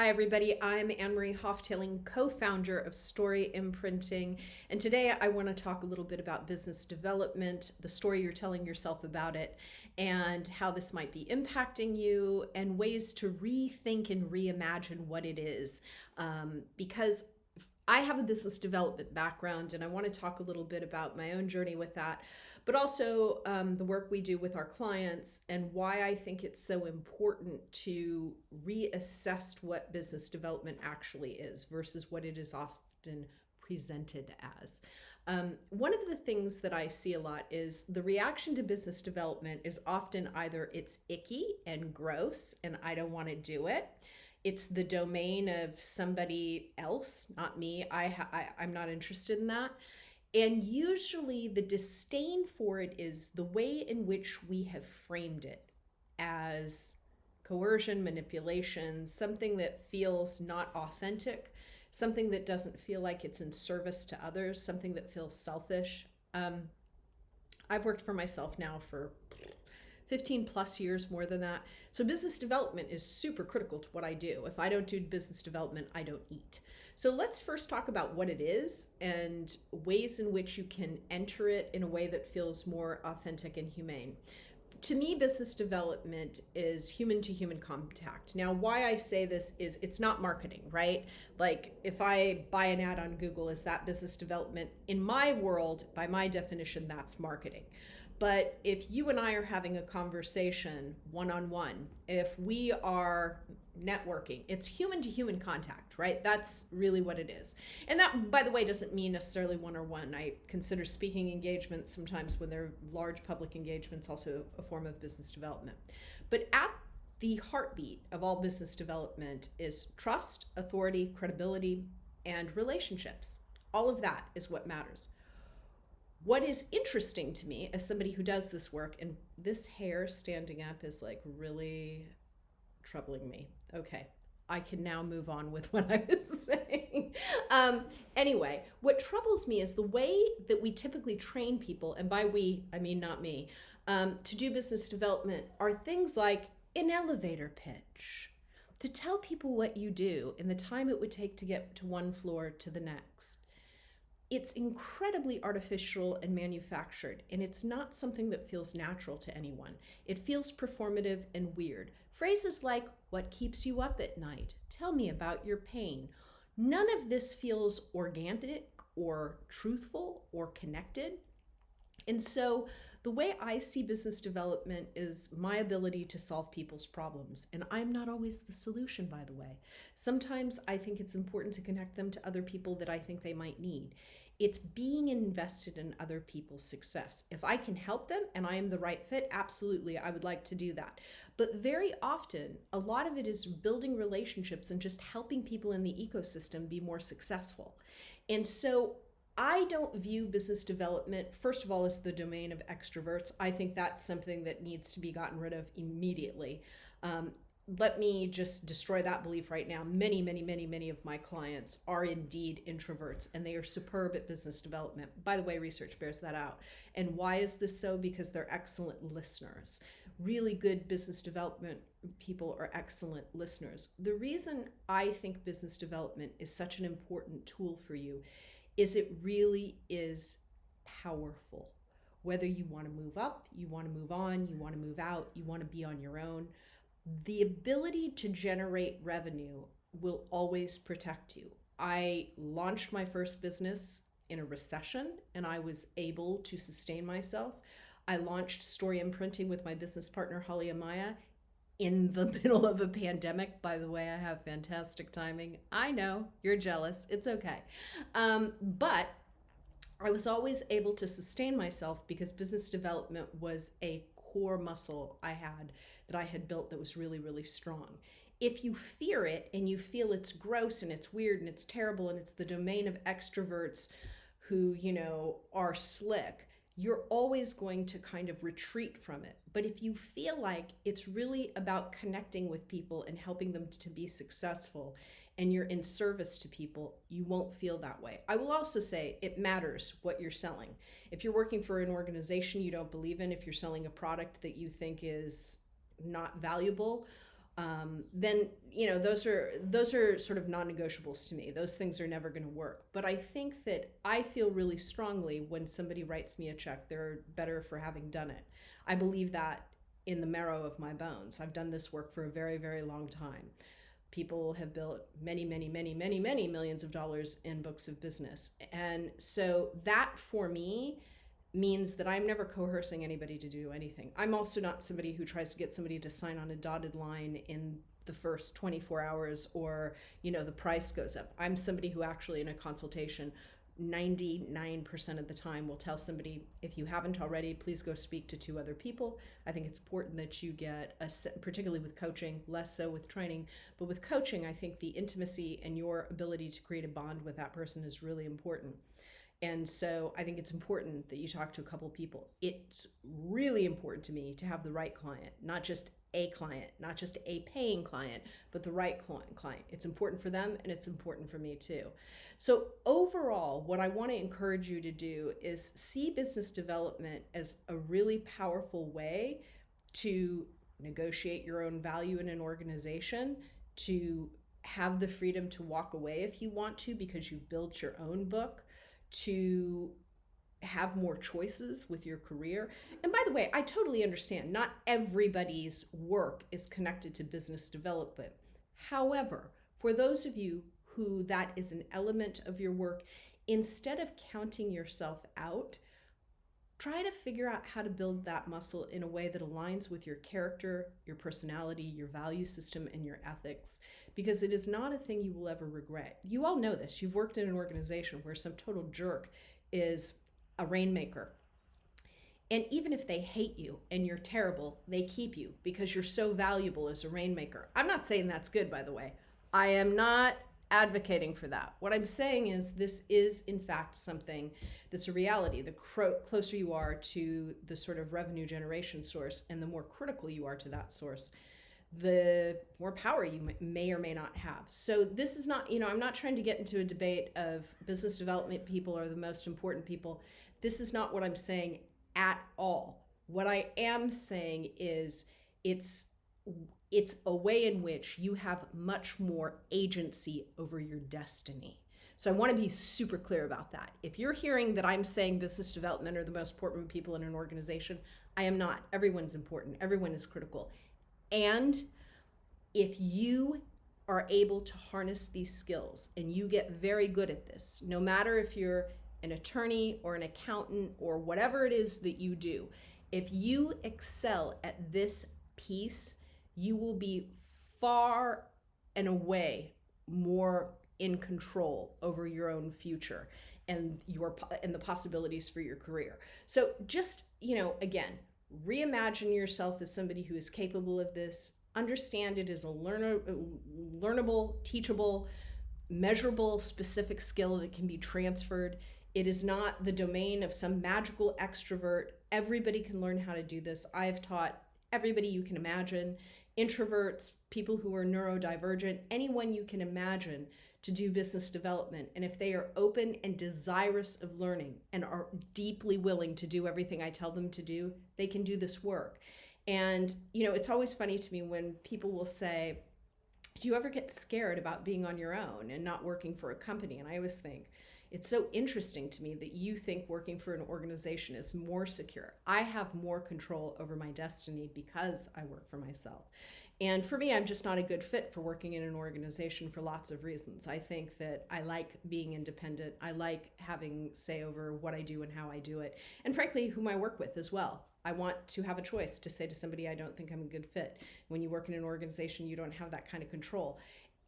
Hi, everybody. I'm Anne-Marie Hoftailing, co-founder of Story Imprinting. And today I want to talk a little bit about business development, the story you're telling yourself about it, and how this might be impacting you, and ways to rethink and reimagine what it is. Because I have a business development background, and I want to talk a little bit about my own journey with that, but also the work we do with our clients and why I think it's so important to reassess what business development actually is versus what it is often presented as. One of the things that I see a lot is the reaction to business development is often either it's icky and gross and I don't want to do it. It's the domain of somebody else, not me. I'm not interested in that. And usually the disdain for it is the way in which we have framed it as coercion, manipulation, something that feels not authentic, something that doesn't feel like it's in service to others, something that feels selfish. I've worked for myself now for 15 plus years, more than that. So business development is super critical to what I do. If I don't do business development, I don't eat. So let's first talk about what it is and ways in which you can enter it in a way that feels more authentic and humane. To me, business development is human to human contact. Now, why I say this is it's not marketing, right? Like if I buy an ad on Google, is that business development? In my world, by my definition, that's marketing. But if you and I are having a conversation one-on-one, if we are networking, it's human to human contact, right? That's really what it is. And that, by the way, doesn't mean necessarily one-on-one. I consider speaking engagements sometimes when they're large public engagements also a form of business development. But at the heartbeat of all business development is trust, authority, credibility, and relationships. All of that is what matters. What is interesting to me as somebody who does this work, and this hair standing up is like really troubling me. Okay, I can now move on with what I was saying. Anyway, what troubles me is the way that we typically train people, and by we, I mean not me, to do business development are things like an elevator pitch, to tell people what you do and the time it would take to get to one floor to the next. It's incredibly artificial and manufactured, and it's not something that feels natural to anyone. It feels performative and weird. Phrases like, what keeps you up at night? Tell me about your pain. None of this feels organic or truthful or connected. And so the way I see business development is my ability to solve people's problems. And I'm not always the solution, by the way. Sometimes I think it's important to connect them to other people that I think they might need. It's being invested in other people's success. If I can help them and I am the right fit, absolutely, I would like to do that. But very often, a lot of it is building relationships and just helping people in the ecosystem be more successful. And so I don't view business development, first of all, as the domain of extroverts. I think that's something that needs to be gotten rid of immediately. Let me just destroy that belief right now. Many of my clients are indeed introverts, and they are superb at business development. By the way, research bears that out. And why is this so? Because they're excellent listeners. Really good business development people are excellent listeners. The reason I think business development is such an important tool for you is it really is powerful. Whether you want to move up, you want to move on, you want to move out, you want to be on your own, the ability to generate revenue will always protect you. I launched my first business in a recession and I was able to sustain myself. I launched Story Imprinting with my business partner, Holly Amaya, in the middle of a pandemic. By the way, I have fantastic timing. I know, you're jealous. It's okay. But I was always able to sustain myself because business development was a core muscle I had that I had built that was really, really strong. If you fear it and you feel it's gross and it's weird and it's terrible and it's the domain of extroverts who, are slick, you're always going to kind of retreat from it. But if you feel like it's really about connecting with people and helping them to be successful and you're in service to people, you won't feel that way. I will also say it matters what you're selling. If you're working for an organization you don't believe in, if you're selling a product that you think is not valuable, then those are sort of non-negotiables to me. Those things are never going to work. But I think that I feel really strongly when somebody writes me a check, they're better for having done it. I believe that in the marrow of my bones. I've done this work for a very, very long time. People have built many, many, many, many, many millions of dollars in books of business. And so that for me means that I'm never coercing anybody to do anything. I'm also not somebody who tries to get somebody to sign on a dotted line in the first 24 hours or, the price goes up. I'm somebody who actually in a consultation 99% of the time will tell somebody, if you haven't already, please go speak to 2 other people. I think it's important that you get particularly with coaching, less so with training, but with coaching, I think the intimacy and your ability to create a bond with that person is really important. And so I think it's important that you talk to a couple of people. It's really important to me to have the right client, not just a client, not just a paying client, but the right client. It's important for them and it's important for me too. So overall, what I want to encourage you to do is see business development as a really powerful way to negotiate your own value in an organization, to have the freedom to walk away if you want to because you've built your own book, to have more choices with your career. And by the way, I totally understand not everybody's work is connected to business development. However, for those of you who that is an element of your work, instead of counting yourself out, try to figure out how to build that muscle in a way that aligns with your character, your personality, your value system, and your ethics, because it is not a thing you will ever regret. You all know this. You've worked in an organization where some total jerk is a rainmaker. And even if they hate you and you're terrible, they keep you because you're so valuable as a rainmaker. I'm not saying that's good, by the way. I am not advocating for that. What I'm saying is this is, in fact, something that's a reality. The closer you are to the sort of revenue generation source and the more critical you are to that source, the more power you may or may not have. So this is not, I'm not trying to get into a debate of business development people are the most important people. This is not what I'm saying at all. What I am saying is it's a way in which you have much more agency over your destiny. So I want to be super clear about that. If you're hearing that I'm saying business development are the most important people in an organization, I am not. Everyone's important. Everyone is critical. And if you are able to harness these skills and you get very good at this, no matter if you're an attorney or an accountant or whatever it is that you do, if you excel at this piece, you will be far and away more in control over your own future and the possibilities for your career. So just, again, reimagine yourself as somebody who is capable of this. Understand it as a learnable, teachable, measurable, specific skill that can be transferred. It is not the domain of some magical extrovert. Everybody can learn how to do this. I've taught everybody you can imagine, introverts, people who are neurodivergent, anyone you can imagine to do business development. And if they are open and desirous of learning and are deeply willing to do everything I tell them to do, they can do this work. And, it's always funny to me when people will say, do you ever get scared about being on your own and not working for a company? And I always think, it's so interesting to me that you think working for an organization is more secure. I have more control over my destiny because I work for myself. And for me, I'm just not a good fit for working in an organization for lots of reasons. I think that I like being independent. I like having say over what I do and how I do it. And frankly, whom I work with as well. I want to have a choice to say to somebody, I don't think I'm a good fit. When you work in an organization, you don't have that kind of control.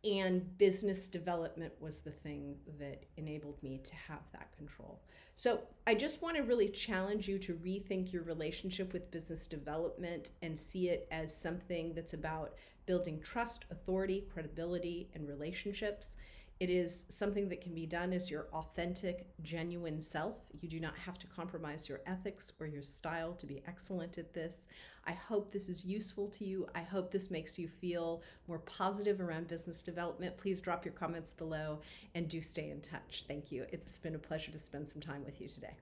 And business development was the thing that enabled me to have that control. So I just want to really challenge you to rethink your relationship with business development and see it as something that's about building trust, authority, credibility, and relationships. It is something that can be done as your authentic, genuine self. You do not have to compromise your ethics or your style to be excellent at this. I hope this is useful to you. I hope this makes you feel more positive around business development. Please drop your comments below and do stay in touch. Thank you. It's been a pleasure to spend some time with you today.